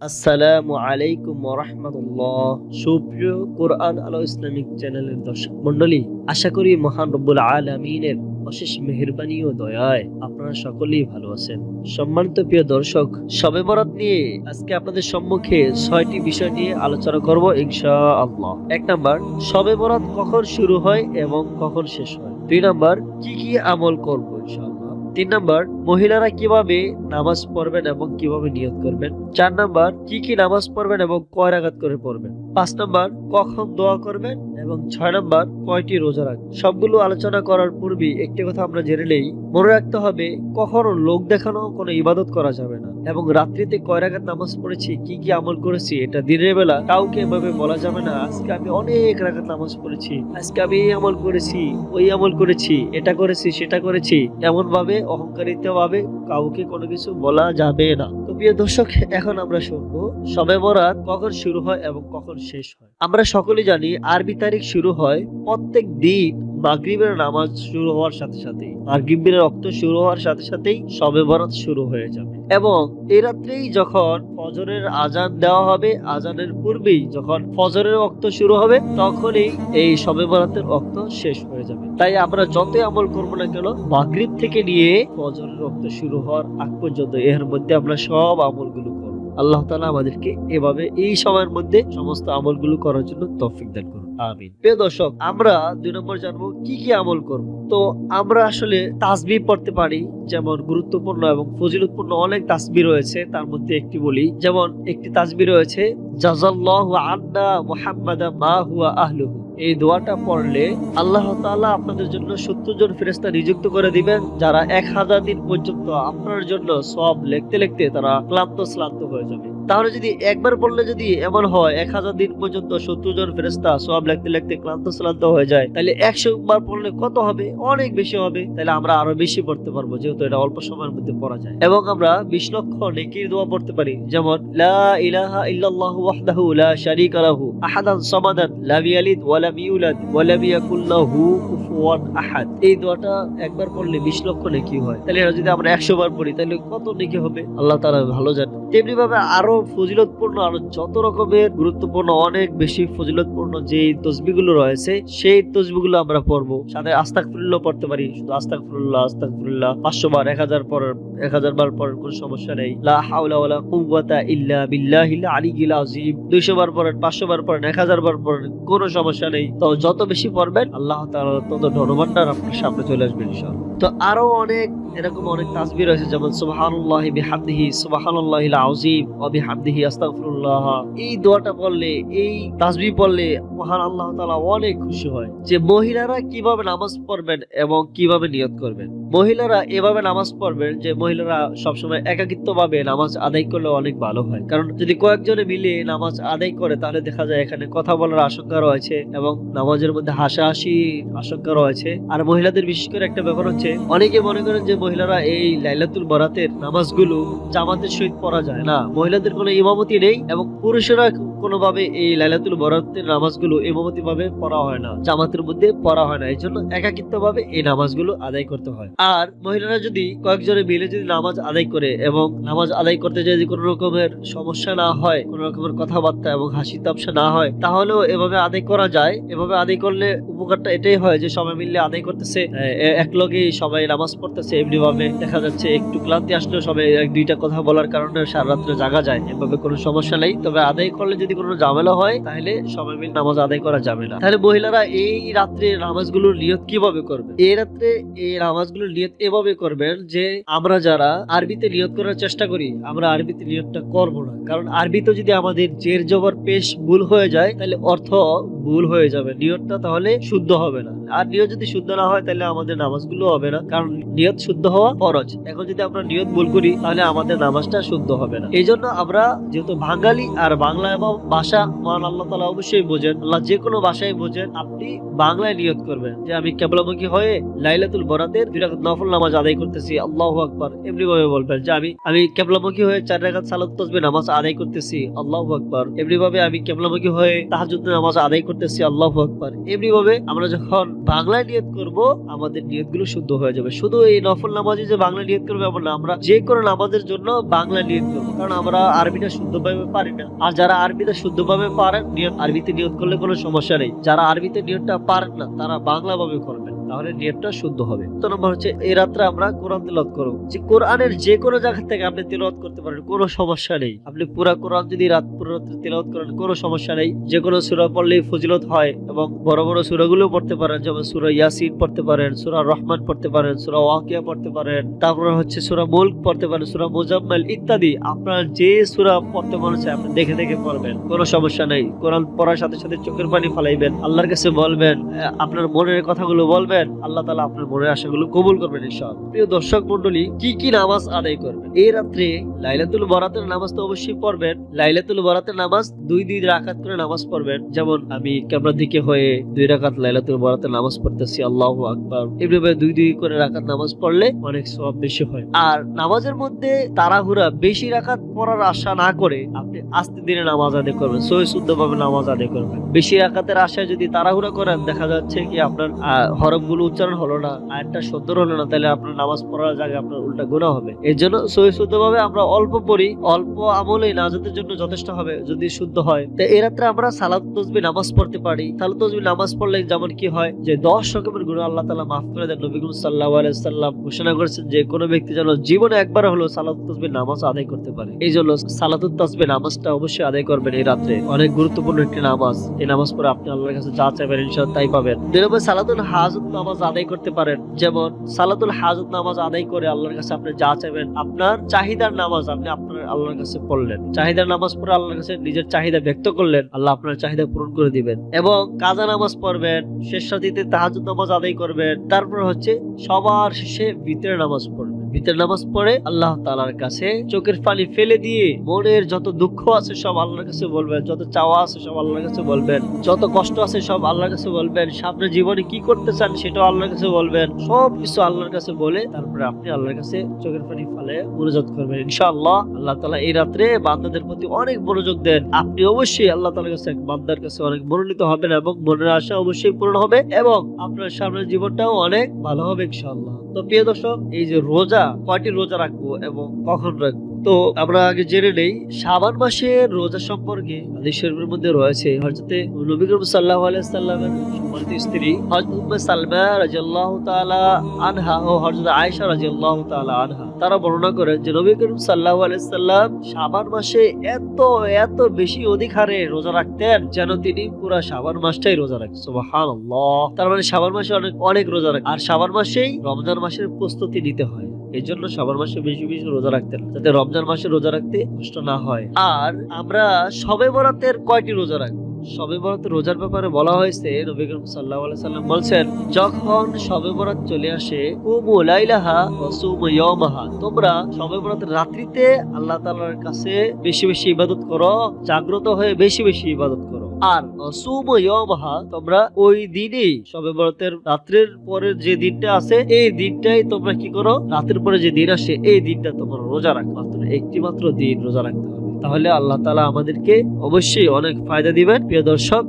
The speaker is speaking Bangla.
আসসালামু আলাইকুম ওয়া রাহমাতুল্লাহ। সুপ্রিয় কোরআন আলো ইসলামিক চ্যানেলের দর্শক মণ্ডলী, আশা করি মহান রব্বুল আলামিনের অশেষ মেহেরবানি ও দয়ায় আপনারা সকলেই ভালো আছেন। সম্মানিত প্রিয় দর্শক, শবে বরাত নিয়ে আজকে আপনাদের সম্মুখে 6টি বিষয় নিয়ে আলোচনা করব ইনশাআল্লাহ। 1 নাম্বার, শবে বরাত কখন শুরু হয় এবং কখন শেষ হয়। 2 নাম্বার, কি কি আমল করব ইনশাআল্লাহ। 3 নাম্বার, মহিলারা কিভাবে নামাজ পড়বেন এবং কিভাবে নিয়ত করবেন। 4 নাম্বার, কি কি নামাজ পড়বেন এবং কয় রাকাত করে পড়বেন। 5 নাম্বার, কখন দোয়া করবেন এবং 6 নাম্বার, কয়টি রোজা রাখবেন। সবগুলো আলোচনা করার পূর্বে একটি কথা আমরা জেনে নেই, মনে রাখতে হবে কখনো লোক দেখানো কোনো ইবাদত করা যাবে না, এবং রাত্রিতে কয় রাকাত নামাজ পড়েছি, কি কি আমল করেছি, এটা দিনের বেলা কাউকে এভাবে বলা যাবে না আজকে আমি অনেক রাকাত নামাজ পড়েছি, আজকে আমি এই আমল করেছি, ওই আমল করেছি, এটা করেছি, সেটা করেছি, এমন ভাবে অহংকারিত ভাবে কাউকে কোনো কিছু বলা যাবে না। তো প্রিয় দর্শক, এখন আমরা শুনবো শবে বরাত কখন শুরু হয় এবং কখন শেষ হয়। আমরা সকলে জানি আরবি তারিখ শুরু হয় প্রত্যেক দিন মাগরিবের নামাজ শুরু হওয়ার সাথে সাথেই, মাগরিবের রক্ত শুরু হওয়ার সাথে সাথেই শবে বরাত শুরু হয়ে যাবে, এবং এই রাত্রেই যখন ফজরের আজান দেওয়া হবে, আজানের পূর্বেই যখন ফজরের ওয়াক্ত শুরু হবে, তখনই এই শবে বরাতের ওয়াক্ত শেষ হয়ে যাবে। তাই আমরা যতই আমল করবো না কেন, মাগরিব থেকে নিয়ে ফজরের ওয়াক্ত শুরু হওয়ার আগ পর্যন্ত এর মধ্যে আমরা সব আমলগুলো করব। আল্লাহ তাআলা আমাদেরকে এভাবে এই সময়ের মধ্যে সমস্ত আমলগুলো করার জন্য তৌফিক দান করুন, আমিন। প্রিয় দর্শক, আমরা 2 নম্বর জানবো কি কি আমল করব। তো আমরা আসলে তাসবিহ পড়তে পারি, যেমন গুরুত্বপূর্ণ এবং ফজিলতপূর্ণ অনেক তাসবিহ রয়েছে। তার মধ্যে একটি বলি, যেমন একটি তাসবিহ রয়েছে জাযাল্লাহু আন্না মুহাম্মাদা মা হুয়া আহলুহু। এই দোয়াটা পড়লে আল্লাহ তাআলা আপনাদের জন্য 70 জন ফেরেশতা নিযুক্ত করে দিবেন, যারা 1000 দিন পর্যন্ত আপনার জন্য সওয়াব লিখতে লিখতে তারা ক্লান্ত হয়ে যাবে। তাহলে যদি একবার পড়লে যদি এমন হয় 1000 দিন পর্যন্ত 70 জন ফেরেশতা সওয়াব লিখতে লিখতে ক্লান্ত হয়ে যায়, তাহলে 100 বার পড়লে কত হবে? অনেক বেশি হবে। তাহলে আমরা আরো বেশি পড়তে পারবো, যেহেতু এটা অল্প সময়ের মধ্যে পড়া যায়। এবং আমরা 20 লক্ষ নেকির দোয়া পড়তে পারি, যেমন লা ইলাহা ইল্লাল্লাহু ওয়াহদাহু লা শারীকা লাহু আহাদান সামাদান লাম ইয়ালিদ ওয়া লাম ইউলাদ ওয়া লাম ইয়াকুল লাহু কুফুয়ান আহাদ। এই দোয়াটা একবার পড়লে 20 লক্ষ নেকি হয়। তাহলে এটা যদি আমরা 100 বার পড়ি তাহলে কত নেকি হবে আল্লাহ তাআলা ভালো জানেন। তেমনি ভাবে আরো ফজিলতপূর্ণ, আরো যত রকমের গুরুত্বপূর্ণ, অনেক বেশি ফজিলতপূর্ণ যে তসবিহগুলো রয়েছে, সেই তসবিহগুলো আমরা পড়বো। সাথে আস্তাগফিরুল্লাহ পড়তে পারি, শুধু আস্তাগফিরুল্লাহ আস্তাগফিরুল্লাহ 500 বার, 1000 পড়ার 1000 বার পড়ার কোনো সমস্যা নেই। লা হাওলা ওয়ালা কুওয়াতা ইল্লা বিল্লাহিল আলিয়্যিল আযীম 200 বার পড়েন, 500 বার পড়েন, 1000 বার পড়েন, কোনো সমস্যা নেই। তো যত বেশি পড়বেন আল্লাহ তাআলা তত ধনভান্ডার আপনার সামনে চলে আসবে ইনশাআল্লাহ। তো আরো অনেক এরকম অনেক তাসবিহ রয়েছে, যেমন সুবহানাল্লাহি বিহামদিহি সুবহানাল্লাহিল আযীম ওয়া বিহামদিহি আস্তাগফিরুল্লাহ। এই দোয়াটা পড়লে, এই তাসবিহ পড়লে মহান আল্লাহ তাআলা অনেক খুশি হয়। যে মহিলারা কিভাবে নামাজ পড়বেন এবং কিভাবে নিয়ত করবেন। মহিলারা এভাবে নামাজ পড়বেন যে মহিলারা সবসময় একাকিত্বভাবে নামাজ আদায় করলে অনেক ভালো হয়। কারণ যদি কয়েকজনে মিলে নামাজ আদায় করে, তাহলে দেখা যায় এখানে কথা বলার আশঙ্কা রয়েছে এবং নামাজের মধ্যে হাসাহাসি আশঙ্কা রয়েছে। আর মহিলাদের বিশেষ করে একটা ব্যাপার হচ্ছে, অনেকে মনে করেন যে মহিলারা এই লাইলাতুল বরাতের নামাজগুলো জামাতের সহিত পড়া যায় না, মহিলাদের কোনো ইমামতি নেই, এবং পুরুষেরা কোনোভাবে এই লাইলাতুল বরাতের নামাজগুলো ইমামতি ভাবে পড়া হয় না, জামাতের মধ্যে পড়া হয় না। এই জন্য একাকিত্বভাবে এই নামাজগুলো আদায় করতে হয়। আর মহিলারা যদি কয়েকজনে মিলে যদি নামাজ আদায় করে, এবং নামাজ আদায় করতে যদি কোনো রকমের সমস্যা না হয়, কোনো রকমের কথাবার্তা এবং হাসি তামসা না হয়, তাহলেও এভাবে আদায় করা যায়। এভাবে আদায় করলে উপকারটা এটাই হয় যে সবাই মিলে আদায় করতেছে, একলগে সবাই নামাজ পড়তেছে, এমনি ভাবে দেখা যাচ্ছে একটু ক্লান্তি আসলেও সবাই এক দুইটা কথা বলার কারণে সারা রাত্রে জাগা যায়, এভাবে কোনো সমস্যা নেই। তবে আদায় করলে যদি কোনো ঝামেলা হয়, তাহলে সবাই মিলে নামাজ আদায় করা যাবে না। তাহলে মহিলারা এই রাত্রে নামাজগুলোর নিয়ত কিভাবে করবে? এই রাত্রে এই নামাজগুলোর নিয়ত এভাবে করবেন যে আমরা যারা আরবিতে নিয়ত করার চেষ্টা করি, আমরা আরবিতে নিয়তটা করব না। কারণ আরবিতে যদি আমাদের জের জবর পেশ ভুল হয়ে যায়, তাহলে অর্থ ভুল হয়ে যাবে, নিয়তটা তাহলে শুদ্ধ হবে না। আর নিয়ত যদি শুদ্ধ না হয়, তাহলে আমাদের নামাজগুলো হবে না, কারণ নিয়ত শুদ্ধ হওয়া ফরজ। এখন যদি আমরা নিয়ত ভুল করি, তাহলে আমাদের নামাজটা শুদ্ধ হবে না। এই জন্য আমরা যেহেতু বাঙালি, আর বাংলা এবং ভাষা মহান আল্লাহ তাআলা অবশ্যই বোঝেন, আল্লাহ যে কোনো ভাষায় বোঝেন, আপনি বাংলায় নিয়ত করবেন যে আমি কিবলামুখী হয়ে লাইলাতুল বরাতের 2 রাকাত নফল নামাজ আদায় করতেছি, আল্লাহু আকবার। এমনি ভাবে বলবেন যে আমি কিবলামুখী হয়ে 4 রাকাত সালাত তাসবিহ নামাজ আদায় করতেছি, আল্লাহু আকবার। এমনি ভাবে আমি কিবলামুখী হয়ে তাহাজ্জুদ নামাজ আদায় করতেছি, আল্লাহু আকবার। এমনি ভাবে আমরা যখন বাংলায় নিয়ত করব আমাদের নিয়তগুলো শুদ্ধ হয়ে যাবে। শুধু এই নফল নামাজে যে বাংলা নিয়ত করবে এমন না, আমরা যে কোনো নামাজের জন্য বাংলা নিয়ত করবো, কারণ আমরা আরবিটা শুদ্ধভাবে পারি না। আর যারা আরবিটা শুদ্ধভাবে পারেন, আরবিতে নিয়ত করলে কোনো সমস্যা নেই। যারা আরবিতে নিয়তটা পারেন না তারা বাংলা ভাবে করবেন, তাহলে নিয়তটা শুদ্ধ হবে। তো নম্বর হচ্ছে এই রাত্রে আমরা কোরআন তেলাওয়াত করব। যে কোরআনের যে কোনো জায়গা থেকে আপনি তেলাওয়াত করতে পারেন, কোনো সমস্যা নেই। আপনি পুরা কোরআন যদি পুরো রাত্রে তেলাওয়াত করেন কোনো সমস্যা নেই। যে কোনো সূরা পড়লেই ফজিলত হয় এবং বড় বড় সূরাগুলো পড়তে পারেন, যেমন সূরা ইয়াসিন পড়তে পারেন, সূরা রহমান পড়তে পারেন, সূরা ওয়াকিয়া পড়তে পারেন, তারপরে হচ্ছে সূরা মুলক পড়তে পারেন, সূরা মুজাম্মিল ইত্যাদি। আপনার যে সূরা পড়তে মনে চায় আপনি দেখে দেখে পড়বেন, কোনো সমস্যা নেই। কোরআন পড়ার সাথে সাথে চোখের পানি ফেলাইবেন, আল্লাহর কাছে বলবেন, আপনার মনের কথাগুলো বলবেন, আল্লাহ তাআলা আপনার মনের আশাগুলো কবুল করবেন ইনশাআল্লাহ। প্রিয় দর্শক মণ্ডলী, কি কি নামাজ আদায় করবেন এই রাত্রে? লাইলাতুল বরাতের নামাজ তো অবশ্যই পড়বেন। লাইলাতুল বরাতের নামাজ দুই রাকাত করে নামাজ পড়বেন। যেমন আমি ক্যামেরার দিকে হয়ে 2 রাকাত লাইলাতুল বরাতের নামাজ পড়তেছি, আল্লাহু আকবার। এভাবে 2 করে রাকাত নামাজ পড়লে অনেক সওয়াব বেশি হয়। আর নামাজের মধ্যে তাড়াহুড়া বেশি রাকাত পড়ার আশা না করে আপনি আস্তে ধীরে নামাজ আদায় করবেন, সহি শুদ্ধভাবে নামাজ আদায় করবেন। বেশি রাকাতের আশায় যদি তাড়াহুড়া করেন, দেখা যাচ্ছে কি আপনার হরফগুলো উচ্চারণ হলো না, আয়াতটা সুন্দর হলো না, তাহলে আপনার নামাজ পড়ার জায়গায় আপনার উল্টা গুনাহ হবে। এর জন্য সহি শুদ্ধভাবে আমরা অল্প পড়ি, অল্প আমলেই নাজাতের জন্য যথেষ্ট হবে যদি শুদ্ধ হয়। তো এই রাত্রে আমরা সালাত তাসবিহ নামাজ পড়তে পারি। সালাত তাসবিহ নামাজ পড়লে যেমন কি হয় যে 10 রকমের গুনাহ আল্লাহ তাআলা মাফ করে দেন। নবী করিম সাল্লাল্লাহু আলাইহি সাল্লাম ঘোষণা করেছেন যে কোনো ব্যক্তি যেন জীবনে একবার হলো সালাত তাসবিহ নামাজ আদায় করতে পারে। এই জন্য সালাতুত তাসবিহ নামাজটা অবশ্যই আদায় করবেন এই রাত্রে। অনেক গুরুত্বপূর্ণ একটি নামাজ। এই নামাজ পড়ে আপনি আল্লাহর কাছে যা চাইবেন ইনশাআল্লাহ তাই পাবেন। দুই সালাতুল হাজত নামাজ আদায় করতে পারেন। যেমন সালাতুল হাজত নামাজ আদায় করে আল্লাহর কাছে আপনি যা চাইবেন, আপনার চাহিদার নামাজ আপনি আপনার আল্লাহর কাছে পড়লেন, চাহিদার নামাজ পড়ে আল্লাহর কাছে নিজের চাহিদা ব্যক্ত করলেন, আল্লাহ আপনার চাহিদা পূরণ করে দিবেন। এবং কাজা নামাজ পড়বেন, শেষ রাতে তাহাজ্জুদ নামাজ আদায় করবেন। তারপর হচ্ছে সবার শেষে ভিতরে নামাজ পড়বেন। ভিতরে নামাজ পড়ে আল্লাহ তাআলার কাছে চোখের পানি ফেলে দিয়ে মনের যত দুঃখ আছে সব আল্লাহর কাছে বলবেন, যত চাওয়া আছে সব আল্লাহর কাছে বলবেন, যত কষ্ট আছে সব আল্লাহর কাছে বলবেন, সামনে জীবনে কি করতে চান সেটাও আল্লাহর কাছে বলবেন। সব কিছু আল্লাহর কাছে বলে তারপরে আপনি আল্লাহর কাছে চোখের পানি ফেলে মুনাজাত করবেন। ইনশাআল্লাহ আল্লাহ তাআলা এই রাত্রে বান্দাদের প্রতি অনেক মনোযোগ দেন। আপনি অবশ্যই আল্লাহ তাআলার কাছে, বান্দার কাছে অনেক মনোনীত হবেন এবং মনের আশা অবশ্যই পূরণ হবে এবং আপনার সামনের জীবনটাও অনেক ভালো হবে ইনশাআল্লাহ। তো প্রিয় দর্শক, এই যে রোজা, কয়টি রোজা রাখবো এবং কখন রাখবো, তো আমরা আগে জেনে নেই শাবান মাসের রোজা সম্পর্কে। হাদিস শরীফের মধ্যে রয়েছে হযরতে নবী করিম সাল্লাল্লাহু আলাইহি সাল্লামের সম্মানিত স্ত্রী হযরত উম্মে সালমা রাদিয়াল্লাহু তাআলা আনহা ও হযরত আয়েশা রাদিয়াল্লাহু তাআলা আনহা তারা বর্ণনা করেন যে নবী করিম সাল্লাল্লাহু আলাইহি সাল্লাম শাবান মাসে এত বেশি অধিক হারে রোজা রাখতেন যেন তিনি পুরো শাবান মাসটাই রোজা রাখতেন। সুবহানাল্লাহ। তার মানে শাবান মাসে অনেক রোজা রাখতেন। আর শাবান মাসেই রমজান মাসের প্রস্তুতি নিতে হয়। এই জন্য শাবান মাসে বেশি রোজা রাখতেন যাতে রমজান মাসে রোজা রাখতে কষ্ট না হয়। আর আমরা শবে বরাতের কয়টি রোজা রাখবো? শবে বরাতের রোজার ব্যাপারে বলা হয়েছে, নবী করিম সাল্লাল্লাহু আলাইহি সাল্লাম বলছেন, যখন শবে বরাত চলে আসে কুমু লাইলাহা ওয়া সুমু ইয়াওমাহা, তোমরা শবে বরাতের রাত্রিতে আল্লাহ তাআলার কাছে বেশি ইবাদত করো, জাগ্রত হয়ে বেশি ইবাদত করো। আর সুমু ইয়াওমাহা, তোমরা ওই দিনই শবে বরাতের রাত্রের পরের যে দিনটা আছে এই দিনটাই তোমরা কি করো, রাতের পরে যে দিন আসে এই দিনটা তোমরা রোজা রাখো। মাত্র একটি মাত্র দিন রোজা রাখতে হবে, তাহলে আল্লাহ তাআলা আমাদেরকে অবশ্যই অনেক ফায়দা দিবেন। প্রিয় দর্শক,